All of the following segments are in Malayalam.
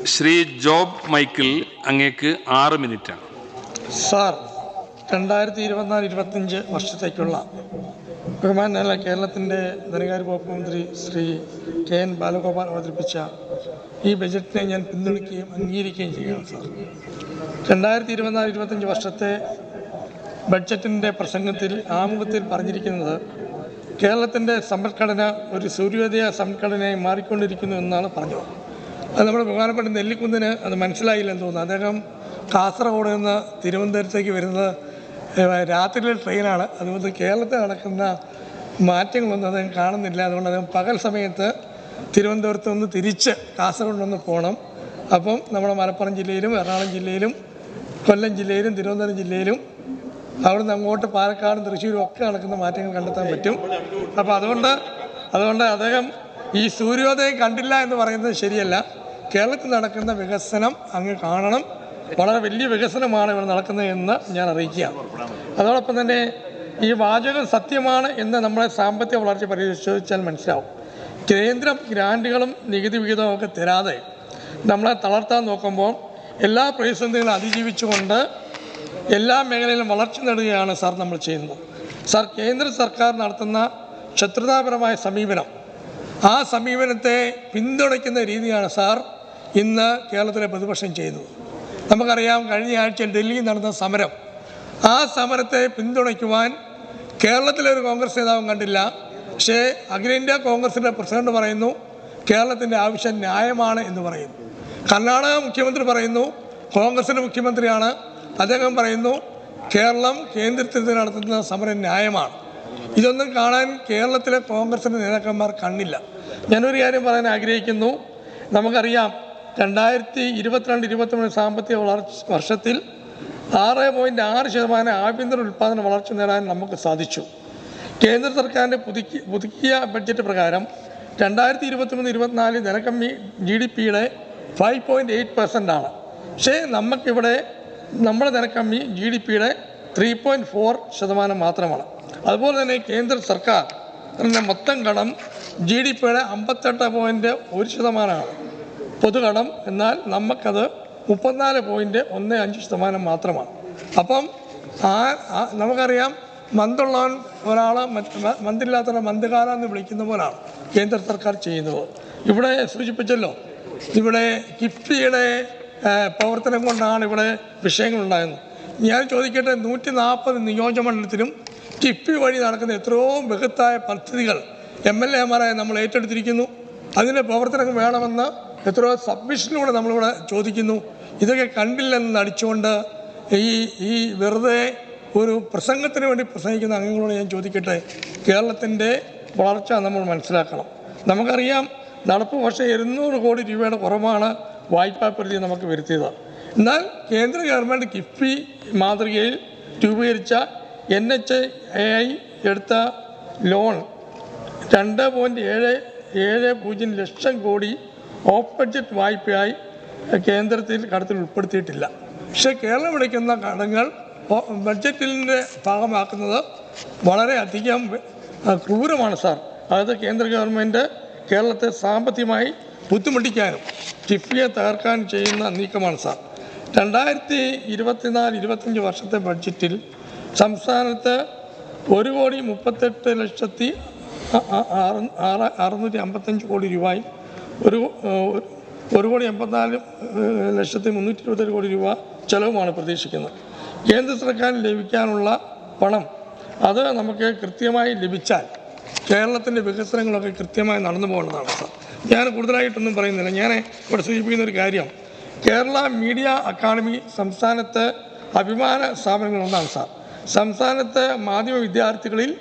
ശ്രീ ജോബ് മൈക്കിൾ, അങ്ങേക്ക് 6 മിനിറ്റാണ്. സാർ, 2024-25 വർഷത്തേക്കുള്ള ബഹുമാനായ കേരളത്തിൻ്റെ ധനകാര്യ വകുപ്പ് മന്ത്രി ശ്രീ KN ബാലഗോപാൽ അവതരിപ്പിച്ച ഈ ബജറ്റിനെ ഞാൻ പിന്തുണയ്ക്കുകയും അംഗീകരിക്കുകയും ചെയ്യുകയാണ്. സാർ, 2024-25 വർഷത്തെ ബഡ്ജറ്റിൻ്റെ പ്രസംഗത്തിൽ ആമുഖത്തിൽ പറഞ്ഞിരിക്കുന്നത് കേരളത്തിൻ്റെ സമ്പദ്ഘടന ഒരു സൂര്യോദയ സമ്പദ്ഘടനയായി മാറിക്കൊണ്ടിരിക്കുന്നു എന്നാണ് പറഞ്ഞത്. അത് നമ്മുടെ ബഹുമാനപ്പെട്ട നെല്ലിക്കുന്നിന് അത് മനസ്സിലായില്ലെന്ന് തോന്നുന്നു. അദ്ദേഹം കാസർഗോഡ് നിന്ന് തിരുവനന്തപുരത്തേക്ക് വരുന്നത് രാത്രിയിലെ ട്രെയിനാണ്. അതുകൊണ്ട് കേരളത്തിൽ നടക്കുന്ന മാറ്റങ്ങളൊന്നും അദ്ദേഹം കാണുന്നില്ല. അതുകൊണ്ട് അദ്ദേഹം പകൽ സമയത്ത് തിരുവനന്തപുരത്ത് നിന്ന് തിരിച്ച് കാസർഗോഡ് നിന്ന് പോകണം. അപ്പം നമ്മുടെ മലപ്പുറം ജില്ലയിലും എറണാകുളം ജില്ലയിലും കൊല്ലം ജില്ലയിലും തിരുവനന്തപുരം ജില്ലയിലും അവിടുന്ന് അങ്ങോട്ട് പാലക്കാടും തൃശ്ശൂരും ഒക്കെ നടക്കുന്ന മാറ്റങ്ങൾ കണ്ടെത്താൻ പറ്റും. അപ്പോൾ അതുകൊണ്ട് അദ്ദേഹം ഈ സൂര്യോദയം കണ്ടില്ല എന്ന് പറയുന്നത് ശരിയല്ല. കേരളത്തിൽ നടക്കുന്ന വികസനം അങ്ങ് കാണണം. വളരെ വലിയ വികസനമാണ് ഇവിടെ നടക്കുന്നത് എന്ന് ഞാൻ അറിയിക്കുകയാണ്. അതോടൊപ്പം തന്നെ ഈ വാചകം സത്യമാണ് എന്ന് നമ്മളെ സാമ്പത്തിക വളർച്ച പരിശോധിച്ചാൽ മനസ്സിലാവും. കേന്ദ്രം ഗ്രാൻറ്റുകളും നികുതി വിഹിതവും ഒക്കെ തരാതെ നമ്മളെ തളർത്താൻ നോക്കുമ്പോൾ എല്ലാ പ്രതിസന്ധികളും അതിജീവിച്ചുകൊണ്ട് എല്ലാ മേഖലയിലും വളർച്ച നേടുകയാണ് സാർ നമ്മൾ ചെയ്യുന്നത്. സാർ, കേന്ദ്ര സർക്കാർ നടത്തുന്ന ശത്രുതാപരമായ സമീപനം, ആ സമീപനത്തെ പിന്തുണയ്ക്കുന്ന രീതിയാണ് സാർ ഇന്ന് കേരളത്തിലെ പ്രതിപക്ഷം ചെയ്യുന്നത്. നമുക്കറിയാം, കഴിഞ്ഞ ആഴ്ച ഡൽഹിയിൽ നടന്ന സമരം, ആ സമരത്തെ പിന്തുണയ്ക്കുവാൻ കേരളത്തിലെ ഒരു കോൺഗ്രസ് നേതാവും കണ്ടില്ല. പക്ഷേ അഖിലേന്ത്യാ കോൺഗ്രസിൻ്റെ പ്രസിഡന്റ് പറയുന്നു കേരളത്തിൻ്റെ ആവശ്യം ന്യായമാണ് എന്ന് പറയുന്നു. കർണാടക മുഖ്യമന്ത്രി പറയുന്നു കോൺഗ്രസിൻ്റെ മുഖ്യമന്ത്രിയാണ്, അദ്ദേഹം പറയുന്നു കേരളം കേന്ദ്രത്തിൽ നടത്തുന്ന സമരം ന്യായമാണ്. ഇതൊന്നും കാണാൻ കേരളത്തിലെ കോൺഗ്രസിൻ്റെ നേതാക്കന്മാർ കണ്ണില്ല. ഞാനൊരു കാര്യം പറയാൻ ആഗ്രഹിക്കുന്നു. നമുക്കറിയാം, 2022-23 സാമ്പത്തിക വർഷത്തിൽ 6.6% ആഭ്യന്തര ഉൽപ്പാദന വളർച്ച നേടാൻ നമുക്ക് സാധിച്ചു. കേന്ദ്ര സർക്കാരിൻ്റെ പുതുക്കിയ ബഡ്ജറ്റ് പ്രകാരം 2023-24 ധനക്കമ്മി GDP-യുടെ 5.8% ആണ്. പക്ഷേ നമുക്കിവിടെ നമ്മുടെ ധനക്കമ്മി GDP-യുടെ 3.4% മാത്രമാണ്. അതുപോലെ തന്നെ കേന്ദ്ര സർക്കാർ മൊത്തം കടം GDP-യുടെ 58.1% പൊതുകടം. എന്നാൽ നമുക്കത് 34.15% മാത്രമാണ്. അപ്പം നമുക്കറിയാം, മന്തുള്ളവൻ ഒരാളെ മന്തില്ലാത്തവരെ മന്ദകാല എന്ന് വിളിക്കുന്ന പോലാണ് കേന്ദ്ര സർക്കാർ ചെയ്യുന്നത്. ഇവിടെ സൂചിപ്പിച്ചല്ലോ, ഇവിടെ കിഫ്ബിയുടെ പ്രവർത്തനം കൊണ്ടാണ് ഇവിടെ വിഷയങ്ങളുണ്ടാകുന്നത്. ഞാൻ ചോദിക്കട്ടെ, 140 നിയോജകമണ്ഡലത്തിലും കിഫ്ബി വഴി നടക്കുന്ന എത്രയോ ബൃഹത്തായ പദ്ധതികൾ MLA-മാരായി നമ്മൾ ഏറ്റെടുത്തിരിക്കുന്നു. അതിൻ്റെ പ്രവർത്തനം വേണമെന്ന് എത്രയോ സബ്മിഷനിലൂടെ നമ്മളിവിടെ ചോദിക്കുന്നു. ഇതൊക്കെ കണ്ടില്ലെന്ന് നടിച്ചുകൊണ്ട് ഈ വെറുതെ ഒരു പ്രസംഗത്തിന് വേണ്ടി പ്രസംഗിക്കുന്ന അംഗങ്ങളോട് ഞാൻ ചോദിക്കട്ടെ, കേരളത്തിൻ്റെ വളർച്ച നമ്മൾ മനസ്സിലാക്കണം. നമുക്കറിയാം, നടപ്പ് വർഷം 200 കോടി രൂപയുടെ കുറവാണ് വായ്പാ പരിധി നമുക്ക് വരുത്തിയത്. എന്നാൽ കേന്ദ്ര ഗവൺമെൻറ് കിഫ്ബി മാതൃകയിൽ രൂപീകരിച്ച NHAI എടുത്ത loan 2.770 lakh crore of budget വായ്പയായി കടത്തിൽ ഉൾപ്പെടുത്തിയിട്ടില്ല. പക്ഷേ കേരളം എടുക്കുന്ന കടങ്ങൾ ബഡ്ജറ്റിൻ്റെ ഭാഗമാക്കുന്നത് വളരെയധികം ക്രൂരമാണ് സാർ. അതായത് കേന്ദ്ര ഗവൺമെൻറ് കേരളത്തെ സാമ്പത്തികമായി ബുദ്ധിമുട്ടിക്കാനും കിഫ്ബിയെ തകർക്കാനും ചെയ്യുന്ന നീക്കമാണ് സാർ. 2024-25 വർഷത്തെ ബഡ്ജറ്റിൽ സംസ്ഥാനത്ത് 1,38,655 കോടി രൂപയും 1,84,327 കോടി രൂപ ചെലവുമാണ് പ്രതീക്ഷിക്കുന്നത്. കേന്ദ്ര സർക്കാരിന് ലഭിക്കാനുള്ള പണം അത് നമുക്ക് കൃത്യമായി ലഭിച്ചാൽ കേരളത്തിൻ്റെ വികസനങ്ങളൊക്കെ കൃത്യമായി നടന്നു പോകേണ്ടതാണ് സാർ. ഞാൻ കൂടുതലായിട്ടൊന്നും പറയുന്നില്ല. ഞാൻ ഇവിടെ സൂചിപ്പിക്കുന്ന ഒരു കാര്യം, കേരള മീഡിയ അക്കാദമി സംസ്ഥാനത്ത് അഭിമാന സ്ഥാപനങ്ങളൊന്നാണ് സാർ. സംസ്ഥാനത്ത് മാധ്യമ വിദ്യാർത്ഥികളിൽ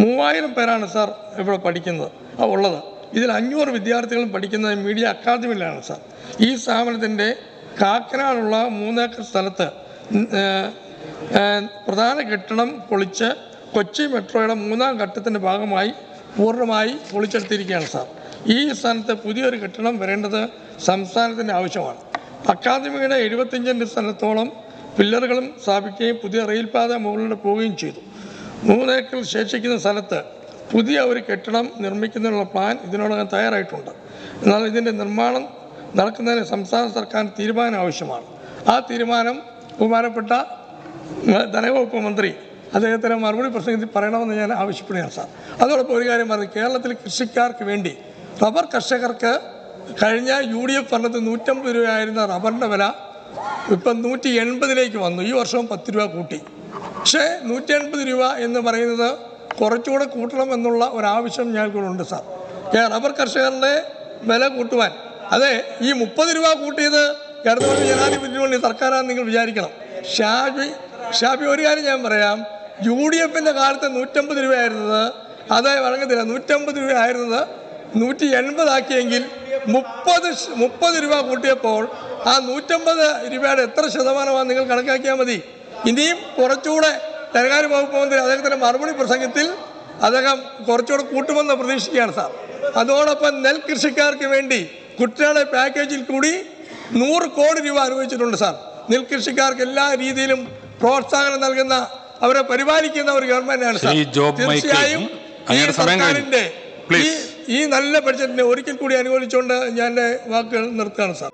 3000 പേരാണ് സാർ ഇവിടെ പഠിക്കുന്നത് ഉള്ളത്. ഇതിൽ 500 വിദ്യാർത്ഥികളും പഠിക്കുന്നത് മീഡിയ അക്കാദമിയിലാണ് സാർ. ഈ സ്ഥാപനത്തിൻ്റെ കാക്കനാടുള്ള 3 ഏക്കർ സ്ഥലത്ത് പ്രധാന കെട്ടിടം പൊളിച്ച് കൊച്ചി മെട്രോയുടെ 3ാം ഘട്ടത്തിൻ്റെ ഭാഗമായി പൂർണ്ണമായി പൊളിച്ചെടുത്തിരിക്കുകയാണ് സാർ. ഈ സ്ഥാനത്ത് പുതിയൊരു കെട്ടിടം വരേണ്ടത് സംസ്ഥാനത്തിൻ്റെ ആവശ്യമാണ്. അക്കാദമിയുടെ 75 സ്ഥലത്തോളം പില്ലറുകളും സ്ഥാപിക്കുകയും പുതിയ റെയിൽപാത മുകളിലൂടെ പോവുകയും ചെയ്തു. 3 ഏക്കർ ശേഷിക്കുന്ന സ്ഥലത്ത് പുതിയ ഒരു കെട്ടിടം നിർമ്മിക്കുന്നതിനുള്ള പ്ലാൻ ഇതിനോടകം തയ്യാറായിട്ടുണ്ട്. എന്നാൽ ഇതിൻ്റെ നിർമ്മാണം നടക്കുന്നതിന് സംസ്ഥാന സർക്കാർ തീരുമാനം ആവശ്യമാണ്. ആ തീരുമാനം ബഹുമാനപ്പെട്ട ധനവകുപ്പ് മന്ത്രി അദ്ദേഹത്തിന് മറുപടി പ്രസംഗത്തിൽ പറയണമെന്ന് ഞാൻ ആവശ്യപ്പെടുകയാണ് സാർ. അതോടൊപ്പം ഒരു കാര്യം പറഞ്ഞു, കേരളത്തിൽ കൃഷിക്കാർക്ക് വേണ്ടി റബ്ബർ കർഷകർക്ക് കഴിഞ്ഞ UDF ഭരണത്തിൽ 150 രൂപയായിരുന്ന റബ്ബറിൻ്റെ വില ഇപ്പം 180 വന്നു. ഈ വർഷവും 10 രൂപ കൂട്ടി. പക്ഷേ 180 രൂപ എന്ന് പറയുന്നത് കുറച്ചുകൂടെ കൂട്ടണം എന്നുള്ള ഒരാവശ്യം ഞങ്ങൾക്കുണ്ട് സാർ. റബ്ബർ കർഷകരുടെ വില കൂട്ടുവാൻ അതെ ഈ 30 രൂപ കൂട്ടിയത് ഇടതുപക്ഷ ജനാധിപത്യ മുന്നണി സർക്കാരാണെന്ന് നിങ്ങൾ വിചാരിക്കണം. ഷാഫി ഒരു കാര്യം ഞാൻ പറയാം, UDFൻ്റെ കാലത്ത് 150 രൂപയായിരുന്നത് അത് വഴങ്ങത്തില്ല. 150 രൂപ ആയിരുന്നത് 180 ആക്കിയെങ്കിൽ 30 രൂപ കൂട്ടിയപ്പോൾ ആ 150 രൂപയുടെ എത്ര ശതമാനമാണ് നിങ്ങൾ കണക്കാക്കിയാൽ മതി. ഇനിയും കുറച്ചുകൂടെ ധനകാര്യ വകുപ്പ് മന്ത്രി അദ്ദേഹത്തിൻ്റെ മറുപടി പ്രസംഗത്തിൽ അദ്ദേഹം കുറച്ചുകൂടെ കൂട്ടുമെന്ന് പ്രതീക്ഷിക്കുകയാണ് സാർ. അതോടൊപ്പം നെൽകൃഷിക്കാർക്ക് വേണ്ടി കുട്ടനാട് പാക്കേജിൽ കൂടി 100 കോടി രൂപ അനുവദിച്ചിട്ടുണ്ട് സാർ. നെൽകൃഷിക്കാർക്ക് എല്ലാ രീതിയിലും പ്രോത്സാഹനം നൽകുന്ന, അവരെ പരിപാലിക്കുന്ന ഒരു ഗവൺമെന്റാണ് സാർ. തീർച്ചയായും ഈ സർക്കാരിന്റെ ഈ നല്ല ബഡ്ജറ്റിനെ ഒരിക്കൽ കൂടി അനുകൂലിച്ചുകൊണ്ട് ഞാൻ എൻ്റെ വാക്കുകൾ നിർത്തുകയാണ് സാർ.